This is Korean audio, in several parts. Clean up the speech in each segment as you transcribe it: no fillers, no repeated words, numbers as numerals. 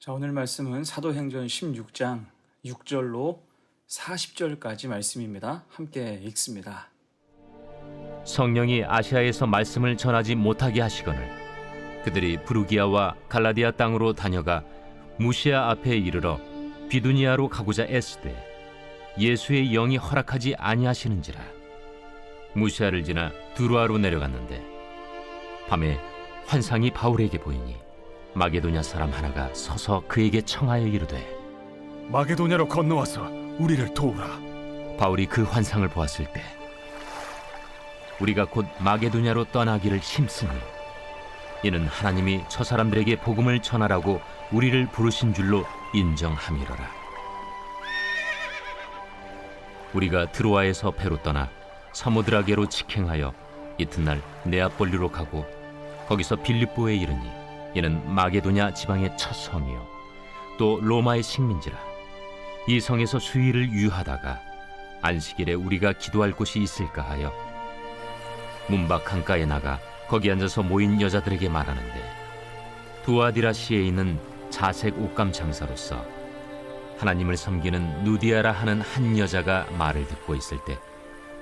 자, 오늘 말씀은 사도행전 16장 6절로 40절까지 말씀입니다. 함께 읽습니다. 성령이 아시아에서 말씀을 전하지 못하게 하시거늘 그들이 부르기아와 갈라디아 땅으로 다녀가 무시아 앞에 이르러 비두니아로 가고자 애쓰되 예수의 영이 허락하지 아니하시는지라. 무시아를 지나 두루아로 내려갔는데 밤에 환상이 바울에게 보이니 마게도냐 사람 하나가 서서 그에게 청하여 이르되 마게도냐로 건너와서 우리를 도우라. 바울이 그 환상을 보았을 때 우리가 곧 마게도냐로 떠나기를 힘쓰니 이는 하나님이 저 사람들에게 복음을 전하라고 우리를 부르신 줄로 인정함이로라. 우리가 드로아에서 배로 떠나 사모드라게로 직행하여 이튿날 네아폴리로 가고 거기서 빌립보에 이르니 이는 마게도냐 지방의 첫 성이요 또 로마의 식민지라. 이 성에서 수일을 유하다가 안식일에 우리가 기도할 곳이 있을까 하여 문밖 강가에 나가 거기 앉아서 모인 여자들에게 말하는데, 두아디라시에 있는 자색 옷감 장사로서 하나님을 섬기는 누디아라 하는 한 여자가 말을 듣고 있을 때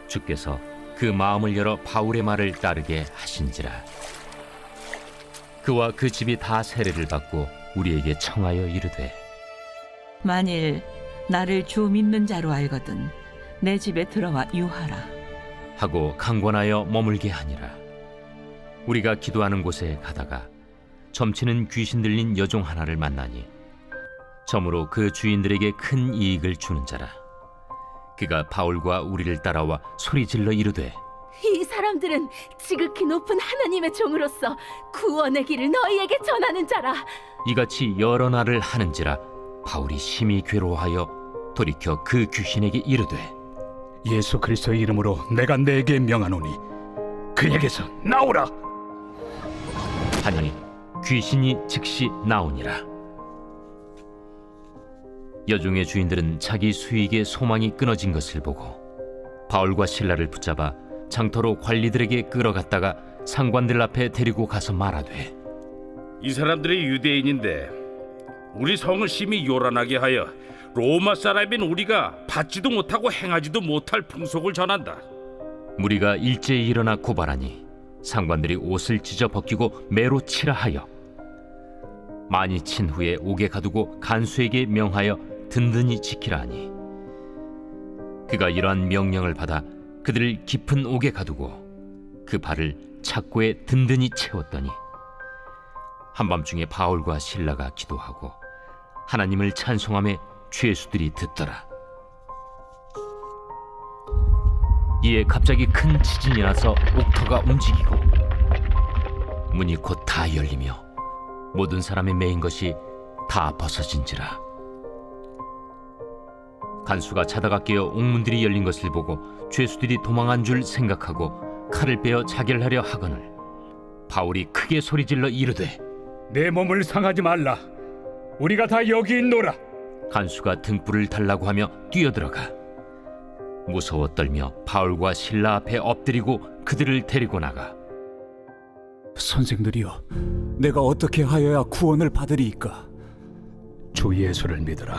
주께서 그 마음을 열어 바울의 말을 따르게 하신지라. 그와 그 집이 다 세례를 받고 우리에게 청하여 이르되 만일 나를 주 믿는 자로 알거든 내 집에 들어와 유하라 하고 강권하여 머물게 하니라. 우리가 기도하는 곳에 가다가 점치는 귀신 들린 여종 하나를 만나니 점으로 그 주인들에게 큰 이익을 주는 자라. 그가 바울과 우리를 따라와 소리질러 이르되 이 사람들은 지극히 높은 하나님의 종으로서 구원의 길을 너희에게 전하는 자라. 이같이 여러 날을 하는지라 바울이 심히 괴로워하여 돌이켜 그 귀신에게 이르되 예수 그리스도의 이름으로 내가 네게 명하노니 그에게서 나오라. 하니 귀신이 즉시 나오니라. 여종의 주인들은 자기 수익의 소망이 끊어진 것을 보고 바울과 실라를 붙잡아 장터로 관리들에게 끌어갔다가 상관들 앞에 데리고 가서 말하되 이 사람들이 유대인인데 우리 성을 심히 요란하게 하여 로마 사람인 우리가 받지도 못하고 행하지도 못할 풍속을 전한다. 무리가 일제히 일어나 고발하니 상관들이 옷을 찢어 벗기고 매로 치라 하여 많이 친 후에 옥에 가두고 간수에게 명하여 든든히 지키라 하니 그가 이러한 명령을 받아 그들을 깊은 옥에 가두고 그 발을 착고에 든든히 채웠더니 한밤중에 바울과 실라가 기도하고 하나님을 찬송하며 죄수들이 듣더라. 이에 갑자기 큰 지진이 나서 옥터가 움직이고 문이 곧 다 열리며 모든 사람이 매인 것이 다 벗어진지라. 간수가 자다가 깨어 옥문들이 열린 것을 보고 죄수들이 도망한 줄 생각하고 칼을 빼어 자결하려 하거늘 바울이 크게 소리질러 이르되 내 몸을 상하지 말라. 우리가 다 여기 있노라. 간수가 등불을 달라고 하며 뛰어들어가 무서워 떨며 바울과 실라 앞에 엎드리고 그들을 데리고 나가 선생들이여, 내가 어떻게 하여야 구원을 받으리이까? 주 예수를 믿으라.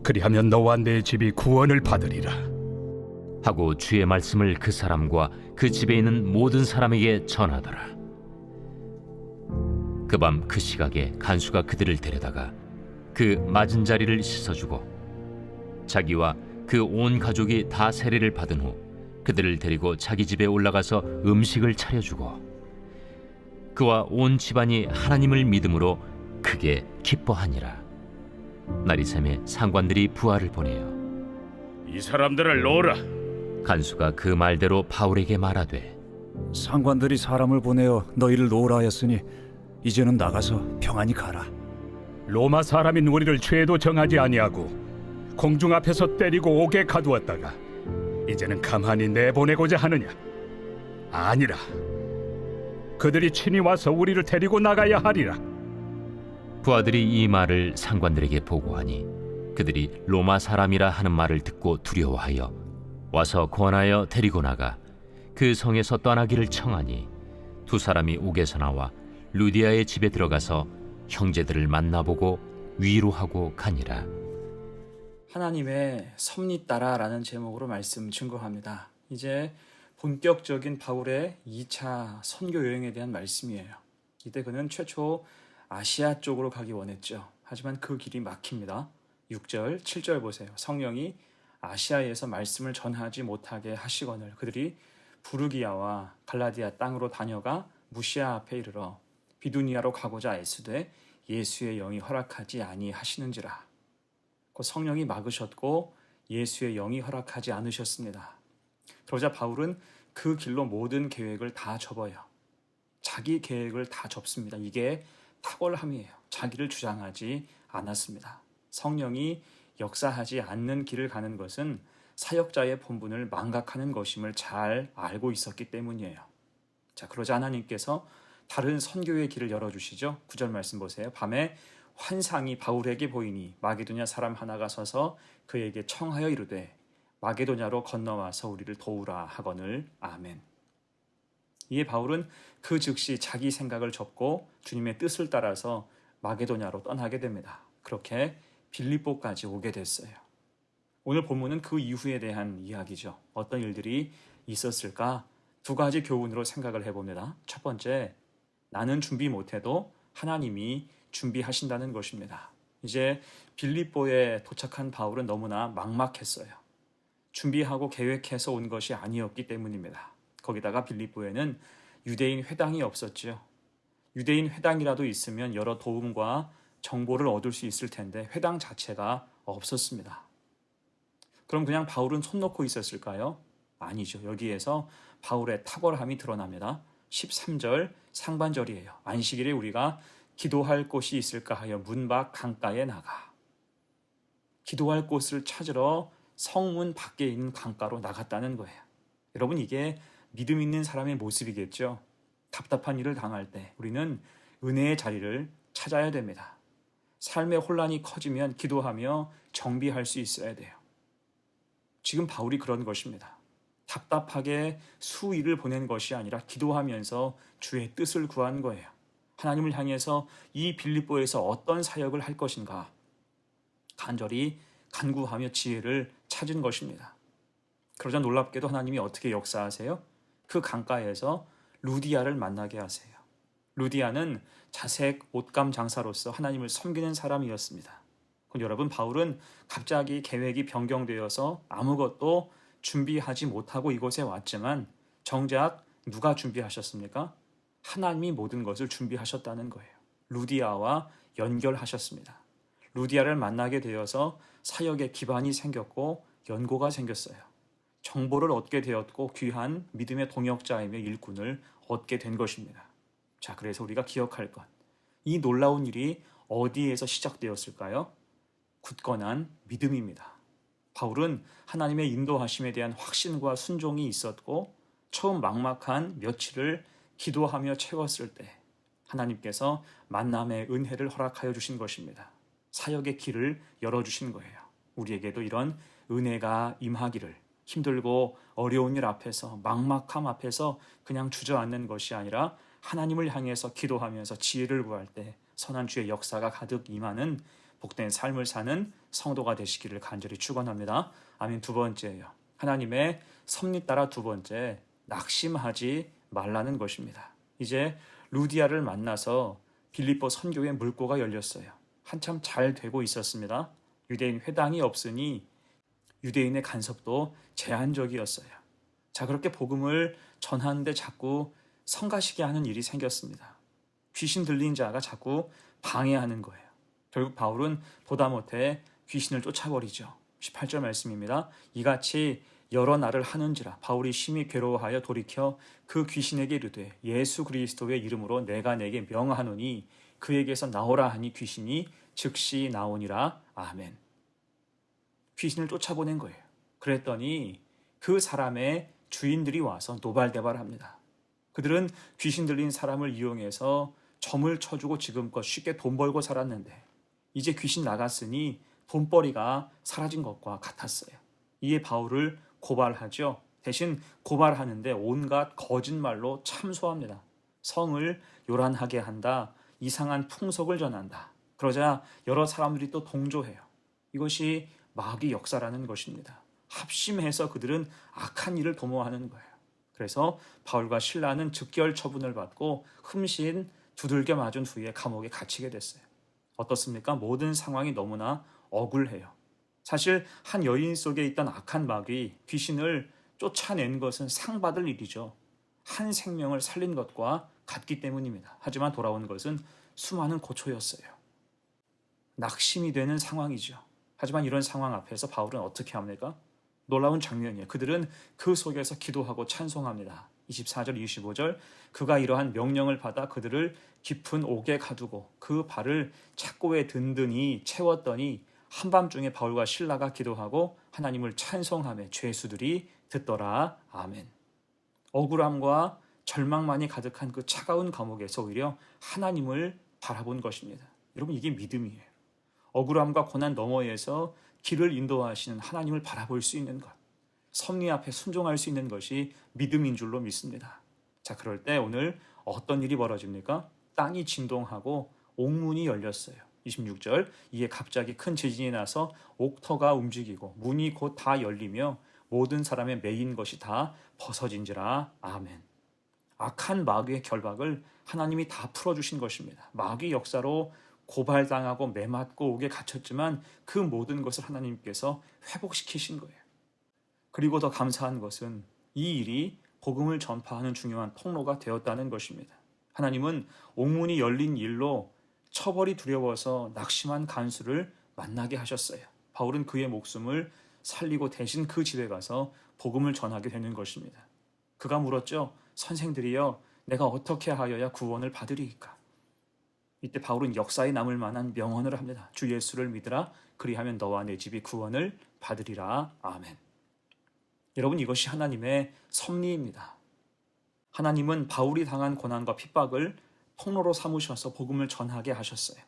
그리하면 너와 내 집이 구원을 받으리라. 하고 주의 말씀을 그 사람과 그 집에 있는 모든 사람에게 전하더라. 그 밤 그 시각에 간수가 그들을 데려다가 그 맞은 자리를 씻어주고 자기와 그 온 가족이 다 세례를 받은 후 그들을 데리고 자기 집에 올라가서 음식을 차려주고 그와 온 집안이 하나님을 믿음으로 크게 기뻐하니라. 날이 새매 상관들이 부하를 보내어 이 사람들을 놓으라. 간수가 그 말대로 바울에게 말하되 상관들이 사람을 보내어 너희를 놓으라 하였으니 이제는 나가서 평안히 가라. 로마 사람인 우리를 죄도 정하지 아니하고 공중 앞에서 때리고 옥에 가두었다가 이제는 가만히 내보내고자 하느냐? 아니라. 그들이 친히 와서 우리를 데리고 나가야 하리라. 부하들이 이 말을 상관들에게 보고하니 그들이 로마 사람이라 하는 말을 듣고 두려워하여 와서 권하여 데리고 나가 그 성에서 떠나기를 청하니 두 사람이 옥에서 나와 루디아의 집에 들어가서 형제들을 만나보고 위로하고 가니라. 하나님의 섭리 따라라는 제목으로 말씀 증거합니다. 이제 본격적인 바울의 2차 선교 여행에 대한 말씀이에요. 이때 그는 최초 아시아 쪽으로 가기 원했죠. 하지만 그 길이 막힙니다. 6절, 7절 보세요. 성령이 아시아에서 말씀을 전하지 못하게 하시거늘 그들이 부르기아와 갈라디아 땅으로 다녀가 무시아 앞에 이르러 비두니아로 가고자 애쓰되 예수의 영이 허락하지 아니하시는지라. 그 성령이 막으셨고 예수의 영이 허락하지 않으셨습니다. 그러자 바울은 그 길로 모든 계획을 다 접어요. 자기 계획을 다 접습니다. 이게 탁월함이에요. 자기를 주장하지 않았습니다. 성령이 역사하지 않는 길을 가는 것은 사역자의 본분을 망각하는 것임을 잘 알고 있었기 때문이에요. 자, 그러자 하나님께서 다른 선교의 길을 열어주시죠. 9절 말씀 보세요. 밤에 환상이 바울에게 보이니 마게도냐 사람 하나가 서서 그에게 청하여 이르되 마게도냐로 건너와서 우리를 도우라 하거늘. 아멘. 이에 바울은 그 즉시 자기 생각을 접고 주님의 뜻을 따라서 마게도냐로 떠나게 됩니다. 그렇게 빌립보까지 오게 됐어요. 오늘 본문은 그 이후에 대한 이야기죠. 어떤 일들이 있었을까? 두 가지 교훈으로 생각을 해봅니다. 첫 번째, 나는 준비 못해도 하나님이 준비하신다는 것입니다. 이제 빌립보에 도착한 바울은 너무나 막막했어요. 준비하고 계획해서 온 것이 아니었기 때문입니다. 거기다가 빌립보에는 유대인 회당이 없었죠. 유대인 회당이라도 있으면 여러 도움과 정보를 얻을 수 있을 텐데 회당 자체가 없었습니다. 그럼 그냥 바울은 손 놓고 있었을까요? 아니죠. 여기에서 바울의 탁월함이 드러납니다. 13절 상반절이에요. 안식일에 우리가 기도할 곳이 있을까 하여 문 밖 강가에 나가. 기도할 곳을 찾으러 성문 밖에 있는 강가로 나갔다는 거예요. 여러분, 이게 믿음 있는 사람의 모습이겠죠. 답답한 일을 당할 때 우리는 은혜의 자리를 찾아야 됩니다. 삶의 혼란이 커지면 기도하며 정비할 수 있어야 돼요. 지금 바울이 그런 것입니다. 답답하게 수일을 보낸 것이 아니라 기도하면서 주의 뜻을 구한 거예요. 하나님을 향해서 이 빌립보에서 어떤 사역을 할 것인가 간절히 간구하며 지혜를 찾은 것입니다. 그러자 놀랍게도 하나님이 어떻게 역사하세요? 그 강가에서 루디아를 만나게 하세요. 루디아는 자색 옷감 장사로서 하나님을 섬기는 사람이었습니다. 여러분, 바울은 갑자기 계획이 변경되어서 아무것도 준비하지 못하고 이곳에 왔지만 정작 누가 준비하셨습니까? 하나님이 모든 것을 준비하셨다는 거예요. 루디아와 연결하셨습니다. 루디아를 만나게 되어서 사역의 기반이 생겼고 연고가 생겼어요. 정보를 얻게 되었고 귀한 믿음의 동역자이며 일꾼을 얻게 된 것입니다. 자, 그래서 우리가 기억할 것. 이 놀라운 일이 어디에서 시작되었을까요? 굳건한 믿음입니다. 바울은 하나님의 인도하심에 대한 확신과 순종이 있었고 처음 막막한 며칠을 기도하며 채웠을 때 하나님께서 만남의 은혜를 허락하여 주신 것입니다. 사역의 길을 열어주신 거예요. 우리에게도 이런 은혜가 임하기를, 힘들고 어려운 일 앞에서, 막막함 앞에서 그냥 주저앉는 것이 아니라 하나님을 향해서 기도하면서 지혜를 구할 때 선한 주의 역사가 가득 임하는 복된 삶을 사는 성도가 되시기를 간절히 축원합니다. 아멘. 두 번째예요. 하나님의 섭리 따라 두 번째, 낙심하지 말라는 것입니다. 이제 루디아를 만나서 빌립보 선교의 물꼬가 열렸어요. 한참 잘 되고 있었습니다. 유대인 회당이 없으니 유대인의 간섭도 제한적이었어요. 자, 그렇게 복음을 전하는데 자꾸 성가시게 하는 일이 생겼습니다. 귀신 들린 자가 자꾸 방해하는 거예요. 결국 바울은 보다 못해 귀신을 쫓아버리죠. 18절 말씀입니다. 이같이 여러 날을 하는지라 바울이 심히 괴로워하여 돌이켜 그 귀신에게 이르되 예수 그리스도의 이름으로 내가 내게 명하노니 그에게서 나오라 하니 귀신이 즉시 나오니라. 아멘. 귀신을 쫓아보낸 거예요. 그랬더니 그 사람의 주인들이 와서 노발대발합니다. 그들은 귀신 들린 사람을 이용해서 점을 쳐주고 지금껏 쉽게 돈 벌고 살았는데 이제 귀신 나갔으니 돈벌이가 사라진 것과 같았어요. 이에 바울을 고발하죠. 대신 고발하는데 온갖 거짓말로 참소합니다. 성을 요란하게 한다. 이상한 풍속을 전한다. 그러자 여러 사람들이 또 동조해요. 이것이 마귀 역사라는 것입니다. 합심해서 그들은 악한 일을 도모하는 거예요. 그래서 바울과 실라는 즉결 처분을 받고 흠신 두들겨 맞은 후에 감옥에 갇히게 됐어요. 어떻습니까? 모든 상황이 너무나 억울해요. 사실 한 여인 속에 있던 악한 마귀, 귀신을 쫓아낸 것은 상 받을 일이죠. 한 생명을 살린 것과 같기 때문입니다. 하지만 돌아온 것은 수많은 고초였어요. 낙심이 되는 상황이죠. 하지만 이런 상황 앞에서 바울은 어떻게 합니까? 놀라운 장면이에요. 그들은 그 속에서 기도하고 찬송합니다. 24절, 25절, 그가 이러한 명령을 받아 그들을 깊은 옥에 가두고 그 발을 착고에 든든히 채웠더니 한밤중에 바울과 실라가 기도하고 하나님을 찬송하며 죄수들이 듣더라. 아멘. 억울함과 절망만이 가득한 그 차가운 감옥에서 오히려 하나님을 바라본 것입니다. 여러분, 이게 믿음이에요. 억울함과 고난 너머에서 길을 인도하시는 하나님을 바라볼 수 있는 것, 섭리 앞에 순종할 수 있는 것이 믿음인 줄로 믿습니다. 자, 그럴 때 오늘 어떤 일이 벌어집니까? 땅이 진동하고 옥문이 열렸어요. 26절, 이에 갑자기 큰 지진이 나서 옥터가 움직이고 문이 곧 다 열리며 모든 사람의 매인 것이 다 벗어진지라. 아멘. 악한 마귀의 결박을 하나님이 다 풀어주신 것입니다. 마귀 역사로 고발당하고 매맞고 옥에 갇혔지만 그 모든 것을 하나님께서 회복시키신 거예요. 그리고 더 감사한 것은 이 일이 복음을 전파하는 중요한 통로가 되었다는 것입니다. 하나님은 옥문이 열린 일로 처벌이 두려워서 낙심한 간수를 만나게 하셨어요. 바울은 그의 목숨을 살리고 대신 그 집에 가서 복음을 전하게 되는 것입니다. 그가 물었죠. 선생들이여, 내가 어떻게 하여야 구원을 받으리이까? 이때 바울은 역사에 남을 만한 명언을 합니다. 주 예수를 믿으라. 그리하면 너와 내 집이 구원을 받으리라. 아멘. 여러분, 이것이 하나님의 섭리입니다. 하나님은 바울이 당한 고난과 핍박을 통로로 삼으셔서 복음을 전하게 하셨어요.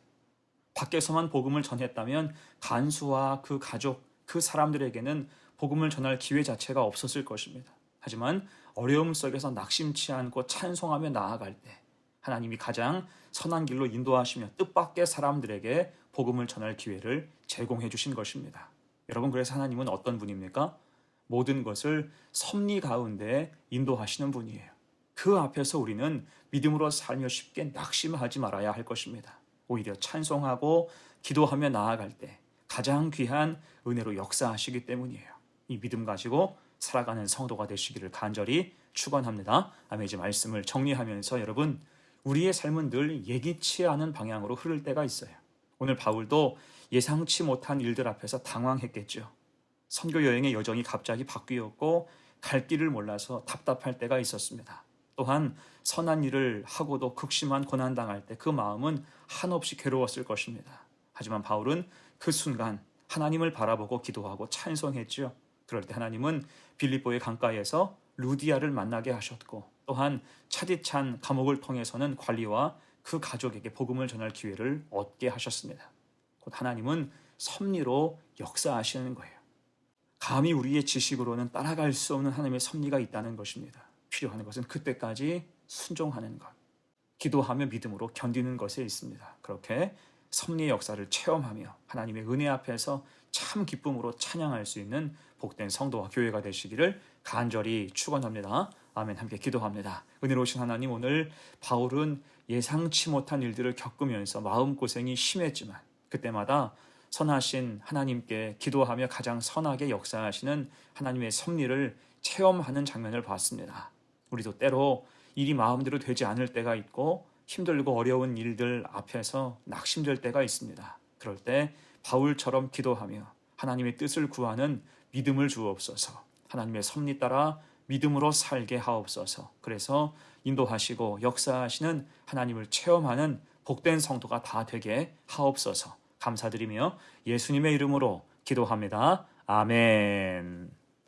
밖에서만 복음을 전했다면 간수와 그 가족, 그 사람들에게는 복음을 전할 기회 자체가 없었을 것입니다. 하지만 어려움 속에서 낙심치 않고 찬송하며 나아갈 때 하나님이 가장 선한 길로 인도하시며 뜻밖의 사람들에게 복음을 전할 기회를 제공해 주신 것입니다. 여러분, 그래서 하나님은 어떤 분입니까? 모든 것을 섭리 가운데 인도하시는 분이에요. 그 앞에서 우리는 믿음으로 살며 쉽게 낙심하지 말아야 할 것입니다. 오히려 찬송하고 기도하며 나아갈 때 가장 귀한 은혜로 역사하시기 때문이에요. 이 믿음 가지고 살아가는 성도가 되시기를 간절히 축원합니다. 아멘. 이제 말씀을 정리하면서 여러분, 우리의 삶은 늘 예기치 않은 방향으로 흐를 때가 있어요. 오늘 바울도 예상치 못한 일들 앞에서 당황했겠죠. 선교 여행의 여정이 갑자기 바뀌었고 갈 길을 몰라서 답답할 때가 있었습니다. 또한 선한 일을 하고도 극심한 고난당할 때 그 마음은 한없이 괴로웠을 것입니다. 하지만 바울은 그 순간 하나님을 바라보고 기도하고 찬송했죠. 그럴 때 하나님은 빌립보의 강가에서 루디아를 만나게 하셨고 또한 차디찬 감옥을 통해서는 관리와 그 가족에게 복음을 전할 기회를 얻게 하셨습니다. 곧 하나님은 섭리로 역사하시는 거예요. 감히 우리의 지식으로는 따라갈 수 없는 하나님의 섭리가 있다는 것입니다. 필요한 것은 그때까지 순종하는 것, 기도하며 믿음으로 견디는 것에 있습니다. 그렇게 섭리의 역사를 체험하며 하나님의 은혜 앞에서 참 기쁨으로 찬양할 수 있는 복된 성도와 교회가 되시기를 간절히 축원합니다. 아멘. 함께 기도합니다. 은혜로우신 하나님, 오늘 바울은 예상치 못한 일들을 겪으면서 마음고생이 심했지만 그때마다 선하신 하나님께 기도하며 가장 선하게 역사하시는 하나님의 섭리를 체험하는 장면을 봤습니다. 우리도 때로 일이 마음대로 되지 않을 때가 있고 힘들고 어려운 일들 앞에서 낙심될 때가 있습니다. 그럴 때 바울처럼 기도하며 하나님의 뜻을 구하는 믿음을 주옵소서. 하나님의 섭리 따라 믿음으로 살게 하옵소서. 그래서 인도하시고 역사하시는 하나님을 체험하는 복된 성도가 다 되게 하옵소서. 감사드리며 예수님의 이름으로 기도합니다. 아멘.